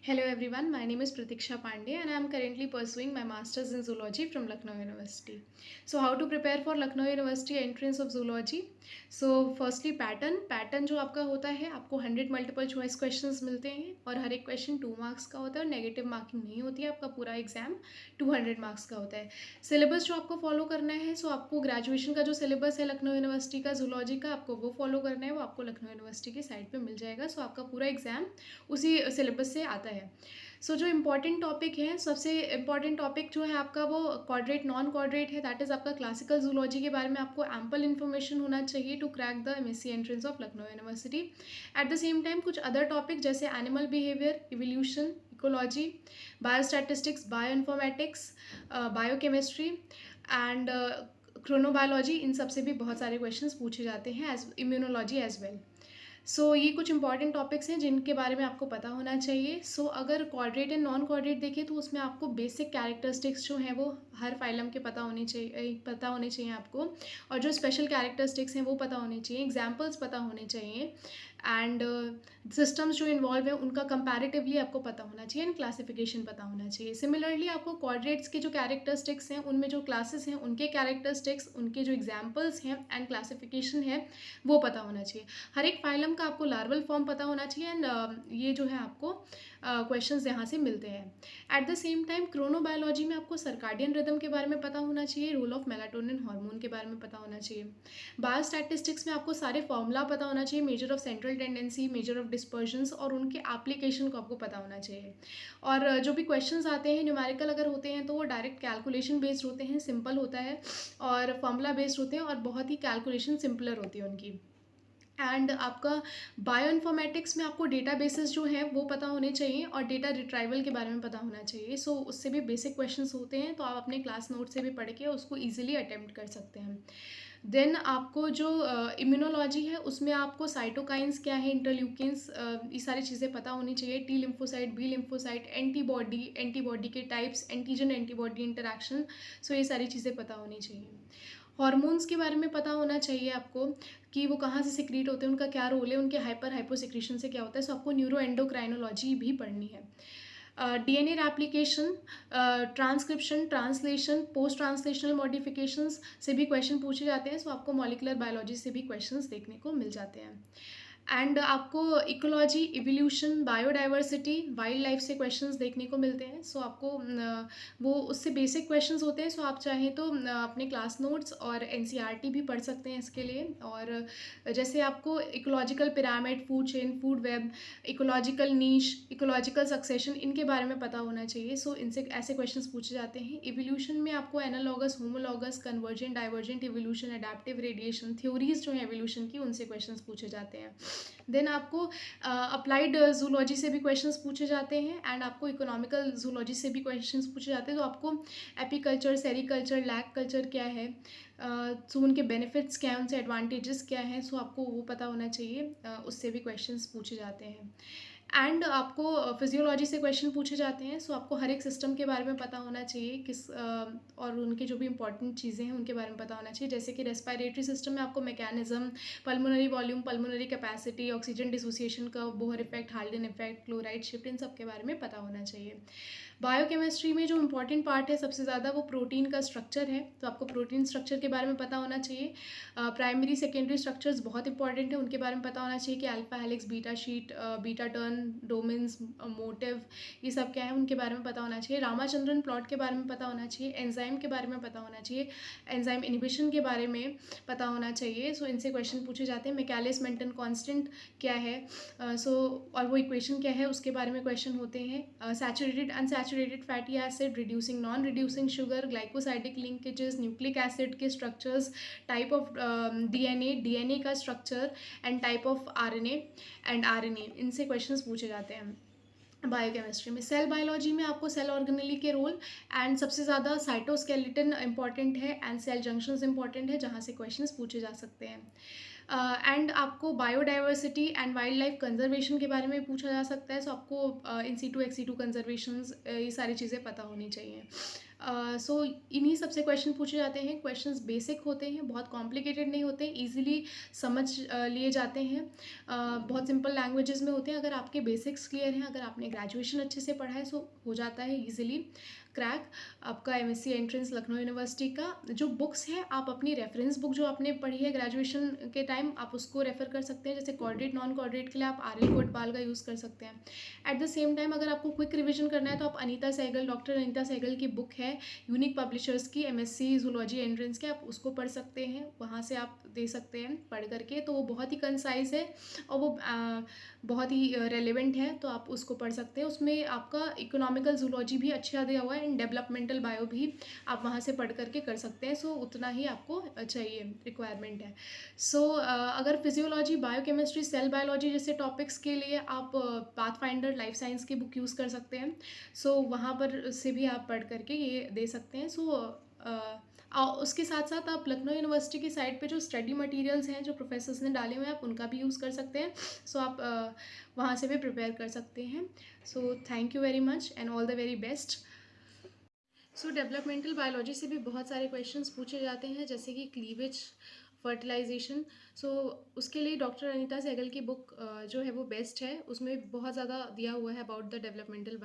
Hello everyone, my name is Pratiksha Pandey and I am currently pursuing my Masters in Zoology from Lucknow University. So how to prepare for Lucknow University entrance of Zoology? So firstly pattern जो आपका होता है आपको 100 multiple choice questions मिलते हैं और हर एक question 2 marks का होता है और नेगेटिव मार्किंग नहीं होती है। आपका पूरा एग्जाम 200 मार्क्स का होता है। सिलेबस जो आपको फॉलो करना है सो आपको ग्रेजुएशन का जो सिलेबस है लखनऊ यूनिवर्सिटी का जूलॉजी का आपको वो फॉलो करना है, वो आपको लखनऊ यूनिवर्सिटी की साइट पे मिल जाएगा। सो आपका पूरा एग्जाम उसी सिलेबस से आता है। सो जो इम्पॉर्टेंट टॉपिक है, सबसे इम्पॉर्टेंट टॉपिक जो है आपका वो क्वाड्रेट नॉन क्वाड्रेट है, दैट इज़ आपका क्लासिकल जूलॉजी के बारे में आपको एम्पल इन्फॉर्मेशन होना चाहिए to crack the MSc entrance of Lucknow university. At the same time कुछ अदर टॉपिक जैसे animal behaviour, evolution, ecology, biostatistics, bioinformatics, biochemistry and chronobiology, इन सब से भी बहुत सारे क्वेश्चंस पूछे जाते हैं, as immunology as well. So ये कुछ इंपॉर्टेंट टॉपिक्स हैं जिनके बारे में आपको पता होना चाहिए। सो अगर क्वाड्रेट एंड नॉन क्वाड्रेट देखें तो उसमें आपको बेसिक कैरेक्टरिस्टिक्स जो हैं वो हर फाइलम के पता होने चाहिए आपको, और जो स्पेशल कैरेक्टरिस्टिक्स हैं वो पता होने चाहिए, एग्जाम्पल्स पता होने चाहिए, एंड सिस्टम्स जो इन्वॉल्व हैं उनका कंपैरेटिवली आपको पता होना चाहिए, एंड क्लासिफिकेशन पता होना चाहिए। सिमिलरली आपको क्वाड्रेट्स के जो कैरेक्टरिस्टिक्स हैं उनमें जो क्लासेस हैं उनके कैरेक्टरिस्टिक्स, उनके जो एग्जाम्पल्स हैं एंड क्लासिफिकेशन है वो पता होना चाहिए। हर एक फाइलम का आपको लार्वल फॉर्म पता होना चाहिए, एंड ये जो है आपको क्वेश्चंस यहाँ से मिलते हैं। Eight the same time chronobiology में आपको सर्काडियन रिदम के बारे में पता होना चाहिए, रोल ऑफ मेलाटोनिन हार्मोन के बारे में पता होना चाहिए। बायोस्टैटिस्टिक्स में आपको सारे फॉर्मूला पता होना चाहिए, measure of central tendency, measure of dispersions, और उनके एप्लीकेशन को आपको पता होना चाहिए। और जो भी क्वेश्चंस आते हैं न्यूमेरिकल अगर होते हैं तो वो डायरेक्ट कैलकुलेशन बेस्ड होते हैं, सिंपल होता है, और फॉर्मूला बेस्ड होते हैं, और बहुत ही कैलकुलेशन सिंपलर होती है उनकी। एंड आपका बायो इन्फॉर्मेटिक्स में आपको डेटा बेसिस जो हैं वो पता होने चाहिए और डेटा रिट्राइवल के बारे में पता होना चाहिए। सो उससे भी बेसिक क्वेश्चंस होते हैं, तो आप अपने क्लास नोट से भी पढ़ के उसको ईजिली अटेम्प्ट कर सकते हैं। देन आपको जो इम्यूनोलॉजी है उसमें आपको साइटोकाइंस क्या है, इंटरल्यूकिन्स, ये सारी चीज़ें पता होनी चाहिए, T lymphocyte, B lymphocyte, antibody के types, antigen antibody interaction, so ये सारी चीज़ें पता होनी चाहिए। हॉर्मोन्स के बारे में पता होना चाहिए आपको कि वो कहाँ से सिक्रीट होते हैं, उनका क्या रोल है, उनके हाइपर हाइपोसिक्रीशन से क्या होता है। सो आपको न्यूरो एंडोक्राइनोलॉजी भी पढ़नी है। DNA replication, transcription, translation, post translational modifications से भी क्वेश्चन पूछे जाते हैं। सो आपको मॉलिकुलर बायोलॉजी से भी क्वेश्चंस देखने को मिल जाते हैं। एंड आपको ecology, evolution, biodiversity, wild life से क्वेश्चंस देखने को मिलते हैं। सो आपको वो उससे बेसिक क्वेश्चंस होते हैं। सो आप चाहें तो अपने क्लास नोट्स और एनसीईआरटी भी पढ़ सकते हैं इसके लिए। और जैसे आपको ecological pyramid, food chain, food web, ecological niche, ecological succession, इनके बारे में पता होना चाहिए। सो इनसे ऐसे क्वेश्चंस पूछे जाते हैं। इवोल्यूशन में आपको analogous, homologous, convergent, divergent evolution, adaptive radiation, theories जो है एवोल्यूशन की, उनसे क्वेश्चंस पूछे जाते हैं। देन आपको अप्लाइड जूलॉजी से भी क्वेश्चंस पूछे जाते हैं, एंड आपको इकोनॉमिकल जूलॉजी से भी क्वेश्चंस पूछे जाते हैं। तो आपको एपीकल्चर, सेरीकल्चर, लैग कल्चर क्या है, सो उनके बेनिफिट्स क्या हैं, उनसे एडवांटेजेस क्या हैं, सो आपको वो पता होना चाहिए। उससे भी क्वेश्चंस पूछे जाते हैं। एंड आपको फिजियोलॉजी से क्वेश्चन पूछे जाते हैं। सो आपको हर एक सिस्टम के बारे में पता होना चाहिए, और उनके जो भी इंपॉर्टेंट चीज़ें हैं उनके बारे में पता होना चाहिए। जैसे कि रेस्पिरेटरी सिस्टम में आपको mechanism, pulmonary volume, pulmonary capacity, oxygen dissociation का, Bohr effect, Haldane effect, chloride shift, इन सब के बारे में पता होना चाहिए। बायोकेमिस्ट्री में जो इंपॉर्टेंट पार्ट है सबसे ज़्यादा वो प्रोटीन का स्ट्रक्चर है। तो आपको प्रोटीन स्ट्रक्चर के बारे में पता होना चाहिए। प्राइमरी सेकेंडरी स्ट्रक्चर्स बहुत इंपॉर्टेंट है, उनके बारे में पता होना चाहिए कि alpha helix, beta sheet, beta turn, domains, motive, ये सब क्या है उनके बारे में पता होना चाहिए। रामाचंद्रन प्लॉट के बारे में पता होना चाहिए। एंजाइम के बारे में पता होना चाहिए। एंजाइम इनहिबिशन के बारे में पता होना चाहिए। सो इनसे क्वेश्चन पूछे जाते हैं। मिकालिस मेंटन कांस्टेंट क्या है, और वो इक्वेशन क्या है उसके बारे में क्वेश्चन होते हैं। Saturated, unsaturated fatty acid, reducing, non reducing sugar, glycosidic linkages, nucleic acid के स्ट्रक्चर्स, टाइप ऑफ डीएनए का structure, and type of RNA and RNA, इनसे क्वेश्चंस पूछे जाते हैं। बायोकेमिस्ट्री में सेल बायोलॉजी में आपको सेल ऑर्गेनेली के रोल, एंड सबसे ज़्यादा साइटोस्केलेटन इंपॉर्टेंट है, एंड सेल जंक्शंस इंपॉर्टेंट है जहाँ से क्वेश्चंस पूछे जा सकते हैं। एंड आपको biodiversity and wildlife conservation के बारे में पूछा जा सकता है। सो आपको in situ ex situ conservations, ये सारी चीज़ें पता होनी चाहिए। सो इन्हीं सबसे क्वेश्चन पूछे जाते हैं। क्वेश्चंस बेसिक होते हैं, बहुत कॉम्प्लिकेटेड नहीं होते, इजीली समझ लिए जाते हैं। बहुत सिंपल लैंग्वेजेस में होते हैं। अगर आपके बेसिक्स क्लियर हैं, अगर आपने ग्रेजुएशन अच्छे से पढ़ा है, सो हो जाता है इजीली क्रैक आपका एमएससी एंट्रेंस लखनऊ यूनिवर्सिटी का। जो बुक्स है, आप अपनी रेफरेंस बुक जो आपने पढ़ी है ग्रेजुएशन के टाइम, आप उसको रेफर कर सकते हैं। जैसे कॉर्डिनेट नॉन कॉर्डिनेट के लिए आप आर एल कोटवाल का यूज़ कर सकते हैं। एट द सेम टाइम अगर आपको क्विक रिविजन करना है, तो आप अनीता सहगल, डॉक्टर अनीता सहगल की बुक है यूनिक पब्लिशर्स की, एमएससी जूलॉजी एंट्रेंस के, आप उसको पढ़ सकते हैं। वहाँ से आप दे सकते हैं पढ़ करके। तो वो बहुत ही कंसाइज है और वो बहुत ही रेलेवेंट है, तो आप उसको पढ़ सकते हैं। उसमें आपका इकोनॉमिकल जूलॉजी भी अच्छा दिया हुआ है एंड डेवलपमेंटल बायो भी आप वहाँ से पढ़ करके कर सकते हैं। सो उतना ही आपको चाहिए, रिक्वायरमेंट है। सो अगर फिजियोलॉजी, बायोकेमिस्ट्री, सेल बायोलॉजी जैसे टॉपिक्स के लिए आप पाथफाइंडर लाइफ साइंस की बुक यूज़ कर सकते हैं। सो वहाँ पर से भी आप पढ़ करके ये दे सकते हैं। सो उसके साथ साथ आप लखनऊ यूनिवर्सिटी की साइट पे जो स्टडी मटेरियल्स हैं, जो प्रोफेसर्स ने डाले हुए हैं, आप उनका भी यूज़ कर सकते हैं। सो आप वहाँ से भी प्रिपेयर कर सकते हैं। So thank you very much and all the very best. So developmental biology से भी बहुत सारे क्वेश्चंस पूछे जाते हैं, जैसे कि क्लीवेज, फर्टिलाइजेशन। सो उसके लिए डॉक्टर अनीता सहगल की बुक जो है वो बेस्ट है। उसमें बहुत ज़्यादा दिया हुआ है अबाउट द डेवलपमेंटल